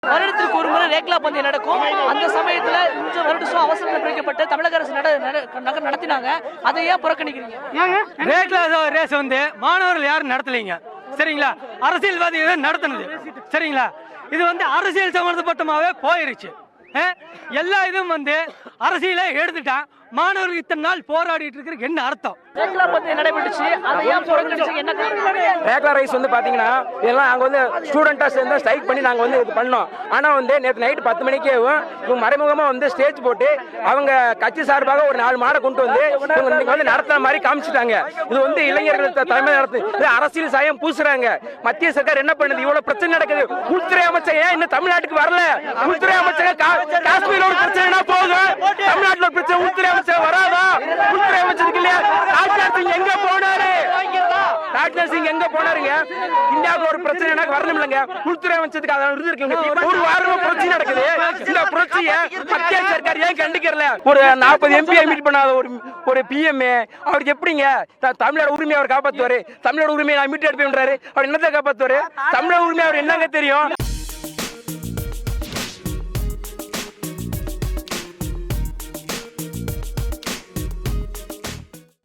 வருடத்திற்கு ஒரு முறை ரேக்லா பந்தயம் நடக்கும். அந்த சமயத்துல இந்த வருடம் அவசரம் பிரிக்கப்பட்டு தமிழக அரசு நடத்தினாங்க. அதை ஏன் புறக்கணிக்கிறீங்க? ரேக்லா ரேஸ் வந்து மாணவர்கள் யாரும் நடத்தலைங்க, சரிங்களா? அரசியல்வாதிகள் நடத்தினது, சரிங்களா? இது வந்து அரசியல் சம்பந்தப்பட்டமாவே போயிருச்சு. எல்லா இதுவும் வந்து அரசியல எடுத்துட்டான். மாணவர்கள் இத்தனை நாள் போராடிட்டு இருக்கிறது என்ன அர்த்தம்? ரேக்லா பந்தயம் நடைபெற்றுச்சு, அதை ஏன் புறக்கணிச்சீங்க? என்ன காரணம்? ரேக்லா ரைஸ் வந்து பாத்தீங்கன்னா இதெல்லாம் நாங்க வந்து ஸ்டூடெண்டா சேர்ந்து ஸ்ட்ரைக் பண்ணி நாங்க வந்து இது பண்ணோம். ஆனா வந்து நேற்று நைட்டு 10 மணிக்கே இவங்க மறைமுகமா வந்து ஸ்டேஜ் போட்டு அவங்க கட்சி சார்பாக ஒரு 4 மாடை கொண்டு வந்து இவங்க வந்து நடத்துற மாதிரி காமிச்சிட்டாங்க. இது வந்து இளைஞர்கள் தலைமை நடத்து அரசியல் சாயம் பூசுறாங்க. மத்திய சர்க்கார் என்ன பண்ணுது? இவ்வளவு பிரச்சனை நடக்குது. உள்துறை அமைச்சர் ஏன் இன்னும் தமிழ்நாட்டுக்கு வரல? உள்துறை அமைச்சர் காஷ்மீர் ஒரு பிரச்சனை போதும், தமிழ்நாட்டில் ஒரு பிரச்சனை உள்துறை அமைச்சர் வராதா? உள்துறை அமைச்சருக்கு இல்லையா? ராஜ்நாத் சிங் எங்க போனாரு? ராஜ்நாத் சிங் எங்க போனாருங்க? இந்தியாவுக்கு ஒரு பிரச்சனை வரணும் இல்லைங்க, உள்துறை அமைச்சருக்கு அதை இருக்கு. ஒரு வாரமா பிரச்சனை நடக்குது. இந்த பிரச்சனையை மத்திய சர்க்கார் ஏன் கண்டிக்கிறல? ஒரு 40 MP மீட் பண்ணாத ஒரு PM அவருக்கு எப்படிங்க தமிழோட உரிமையை அவர் காப்பாத்துவாரு? தமிழோட உரிமையை நான் மீட் எடுப்பேன்றாரு. அவர் என்னத்தை காப்பாத்துவாரு? தமிழோட உரிமை அவர் என்னங்க தெரியும்?